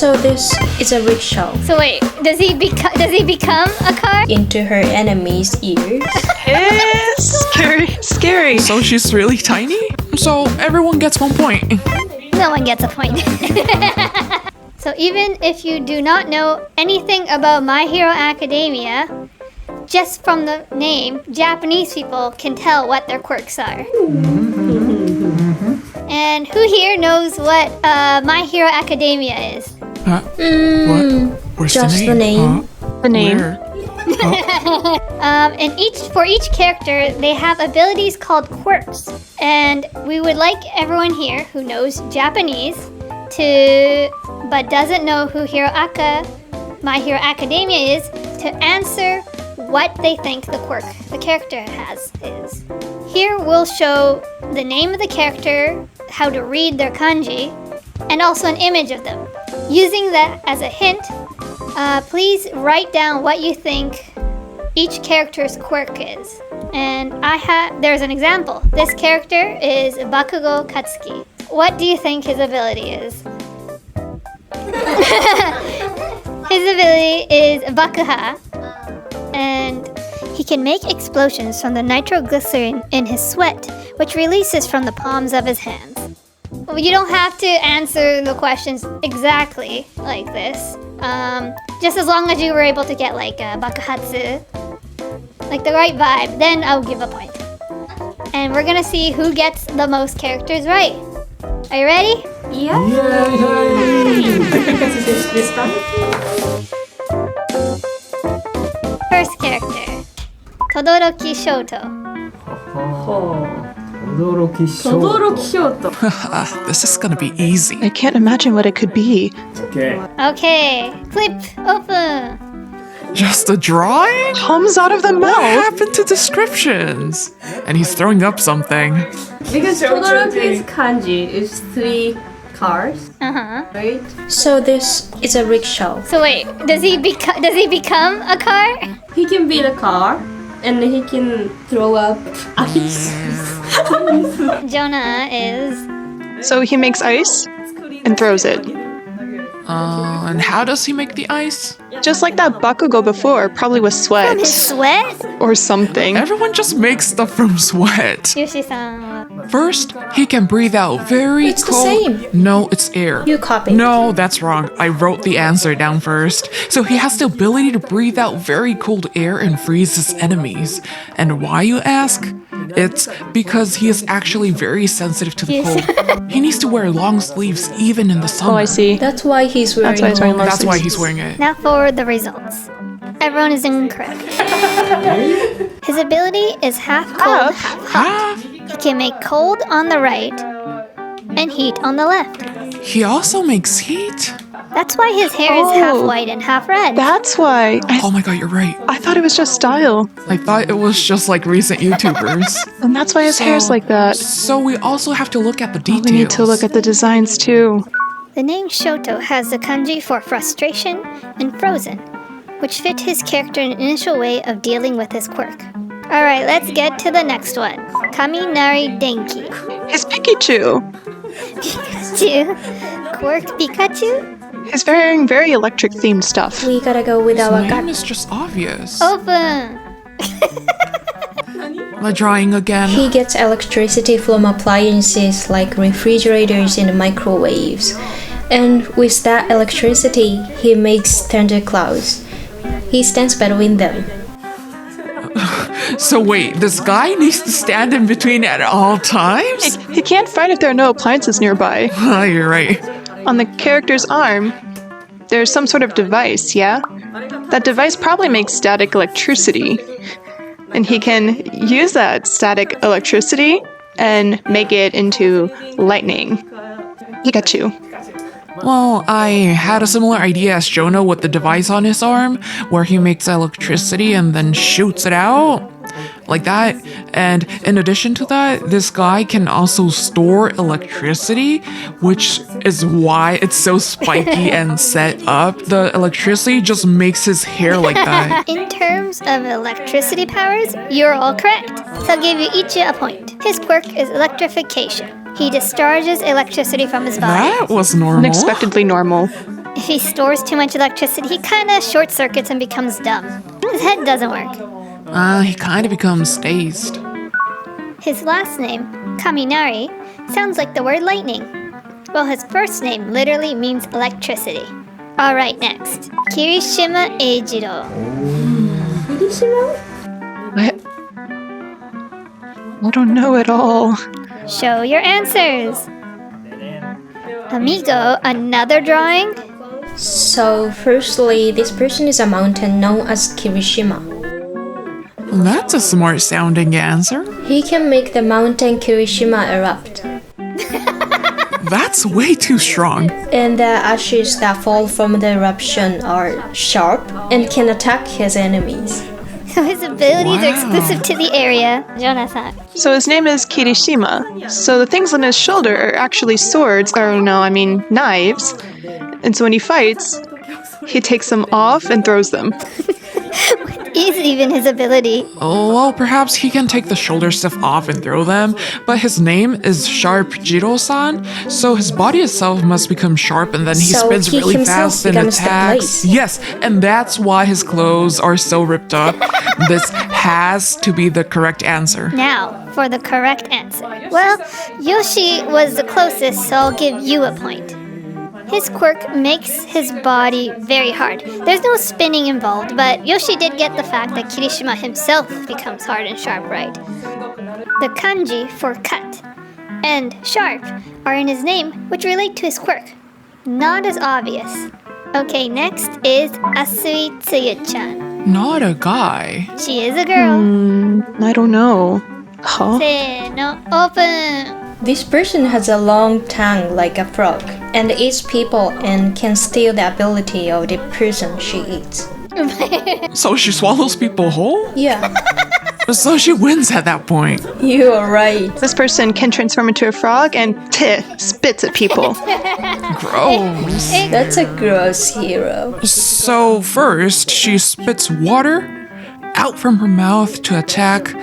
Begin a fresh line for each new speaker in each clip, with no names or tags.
So this is a rickshaw.
So wait, does he become a car?
Into her enemy's ears.
Scary.
So she's really tiny? So everyone gets 1 point.
No one gets a point. So even if you do not know anything about My Hero Academia, just from the name, Japanese people can tell what their quirks are. And who here knows what My Hero Academia is?
What? Where's
Just the name.
The name.
Where?
And for each character, they have abilities called quirks. And we would like everyone here who knows Japanese but doesn't know who My Hero Academia is, to answer what they think the quirk the character has is. Here we'll show the name of the character, how to read their kanji, and also an image of them. Using that as a hint, please write down what you think each character's quirk is. And there's an example. This character is Bakugo Katsuki. What do you think his ability is? His ability is Bakuha, and he can make explosions from the nitroglycerin in his sweat, which releases from the palms of his hands. Well, you don't have to answer the questions exactly like this. Just as long as you were able to get like Bakuhatsu, like the right vibe, then I'll give a point. And we're gonna see who gets the most characters right. Are you ready?
Yeah. This time?
First character, Todoroki Shoto.
This is gonna be easy.
I can't imagine what it could be.
Okay, flip open.
Just a drawing?
Comes out of the
What
mouth.
happened to descriptions? And he's throwing up something.
Because Todoroki's kanji is 3 cars, right?
So this is a rickshaw.
So wait, does he become a car?
He can be the car, and he can throw up ice.
Jona is.
So he makes ice and throws it.
And how does he make the ice?
Just like that Bakugo before, probably with
From
sweat
his sweat?
or something.
Everyone just makes stuff from sweat.
Yoshi-san.
First, he can breathe out very
It's the
cold.
same.
No, it's air.
You copied.
No, that's wrong. I wrote the answer down first. So he has the ability to breathe out very cold air and freeze his enemies. And why, you ask? It's because he is actually very sensitive to the
Yes.
cold. He needs to wear long sleeves even in the summer.
Oh, I see.
That's why he's wearing
That's why he's wearing long
That's why
sleeves.
he's wearing it.
Now for the results. Everyone is incorrect. His ability is half cold, half hot. He can make cold on the right and heat on the left.
He also makes heat.
That's why his hair is half
Oh.
white and half red.
That's why.
Oh my god, you're right.
I thought it was just style.
I thought it was just like recent YouTubers.
And that's why his hair's like that.
So we also have to look at the details.
We need to look at the designs too.
The name Shoto has the kanji for frustration and frozen, which fit his character in an initial way of dealing with his quirk. Alright, let's get to the next one. Kaminari Denki.
His Pikachu.
Pikachu. Quirk Pikachu?
He's wearing very electric themed stuff.
We gotta go with
His
our
name
gut.
is just obvious.
Open!
My drawing again.
He gets electricity from appliances like refrigerators and microwaves. And with that electricity, he makes thunderclouds. He stands between them.
So wait, this guy needs to stand in between at all times?
He can't fight if there are no appliances nearby.
Oh, you're right.
On the character's arm, there's some sort of device, yeah? That device probably makes static electricity. And he can use that static electricity and make it into lightning. Pikachu.
Well, I had a similar idea as Jonah with the device on his arm, where he makes electricity and then shoots it out. Like that. And in addition to that, this guy can also store electricity, which is why it's so spiky and set up. The electricity just makes his hair like that.
In terms of electricity powers, you're all correct. So I'll give you each a point. His quirk is electrification. He discharges electricity from his body.
That was normal.
Unexpectedly normal.
If he stores too much electricity, he kind of short circuits and becomes dumb. His head doesn't work.
He kind of becomes dazed.
His last name, Kaminari, sounds like the word lightning. Well, his first name literally means electricity. Alright, next. Kirishima Eijiro.
I don't know at all.
Show your answers. Amigo, another drawing?
So, firstly, this person is a mountain known as Kirishima.
That's a smart sounding answer.
He can make the mountain Kirishima erupt.
That's way too strong.
And the ashes that fall from the eruption are sharp and can attack his enemies.
So his abilities are
Wow.
exclusive to the area. Jonathan.
So his name is Kirishima. So the things on his shoulder are actually swords, or no, I mean knives. And so when he fights, he takes them off and throws them.
Is even his ability.
Oh, well, perhaps he can take the shoulder stuff off and throw them, but his name is Sharp Jiro-san, so his body itself must become sharp and then he
So
spins
he
really
himself
fast and
becomes the
attacks.
blade.
Yes, and that's why his clothes are so ripped up. This has to be the correct answer.
Now, for the correct answer. Well, Yoshi was the closest, so I'll give you a point. His quirk makes his body very hard. There's no spinning involved, but Yoshi did get the fact that Kirishima himself becomes hard and sharp, right? The kanji for cut and sharp are in his name, which relate to his quirk. Not as obvious. Okay, next is Asui Tsuyu-chan.
Not a guy.
She is a girl.
I don't know. Huh?
Say no, open.
This person has a long tongue like a frog and eats people and can steal the ability of the person she eats.
So she swallows people whole?
Yeah,
So she wins at that point.
you are right.
This person can transform into a frog and spits at people.
Gross.
That's a gross hero.
So first, she spits water out from her mouth to attack,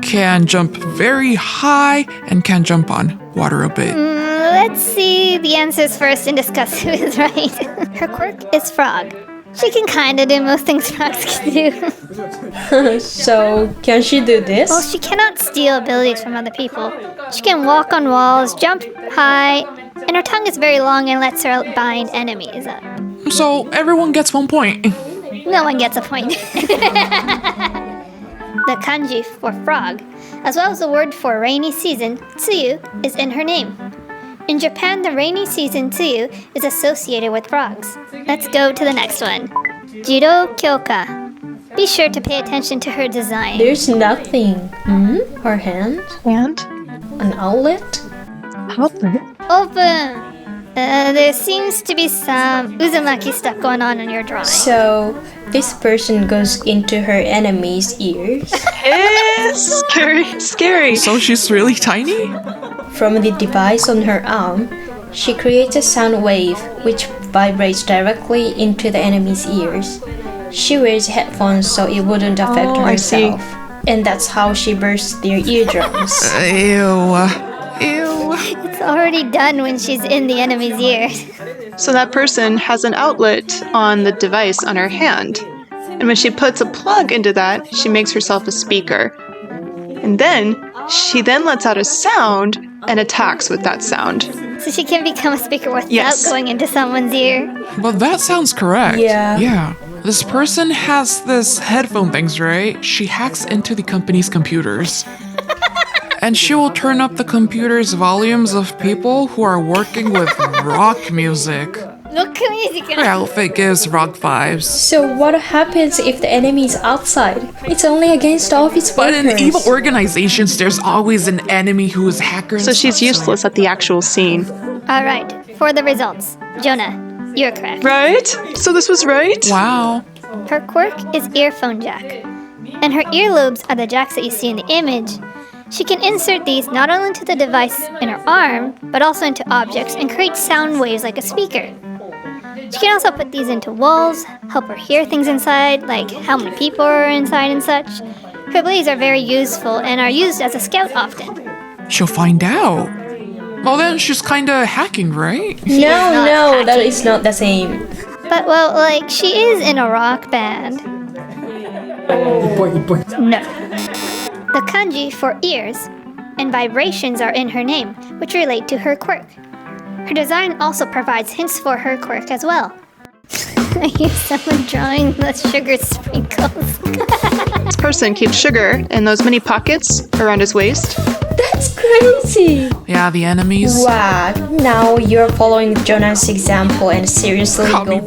can jump very high, and can jump on water a bit.
Let's see the answers first and discuss who is right. Her quirk is frog. She can kinda do most things frogs can do.
So, can she do this?
Well, she cannot steal abilities from other people. She can walk on walls, jump high, and her tongue is very long and lets her bind enemies up.
So everyone gets 1 point.
No one gets a point. The kanji for frog, as well as the word for rainy season, tsuyu, is in her name. In Japan, the rainy season tsuyu is associated with frogs. Let's go to the next one. Jiro Kyoka. Be sure to pay attention to her design.
There's nothing. Her hand?
And?
An outlet?
Open! There seems to be some uzumaki stuff going on in your drawing.
So, this person goes into her enemy's ears.
Scary.
So she's really tiny?
From the device on her arm, she creates a sound wave which vibrates directly into the enemy's ears. She wears headphones so it wouldn't affect
I see.
herself. And that's how she bursts their eardrums.
Ew. Ew.
It's already done when she's in the enemy's ears.
So that person has an outlet on the device on her hand. And when she puts a plug into that, she makes herself a speaker. And then, she then lets out a sound and attacks with that sound.
So she can become a speaker without
Yes.
going into someone's ear.
But that sounds correct.
Yeah.
Yeah. This person has this headphone things, right? She hacks into the company's computers. And she will turn up the computer's volumes of people who are working with rock music.
Look at music.
Her outfit gives rock vibes.
So what happens if the enemy is outside? It's only against office
But
workers.
in evil organizations, there's always an enemy who is hackers.
So she's useless at the actual scene.
All right, for the results. Jonah, you're correct.
Right? So this was right?
Wow.
Her quirk is earphone jack. And her earlobes are the jacks that you see in the image. She can insert these not only into the device in her arm, but also into objects and create sound waves like a speaker. She can also put these into walls, help her hear things inside, like how many people are inside and such. Her abilities are very useful and are used as a scout often.
She'll find out. Well, then she's kinda hacking, right?
No, that is not the same.
But, well, like, she is in a rock band. No. The kanji for ears and vibrations are in her name, which relate to her quirk. Her design also provides hints for her quirk as well. I hear someone drawing the sugar sprinkles.
This person keeps sugar in those mini pockets around his waist.
That's crazy.
Yeah, the enemies.
Wow, now you're following Jonah's example and seriously
Call me
go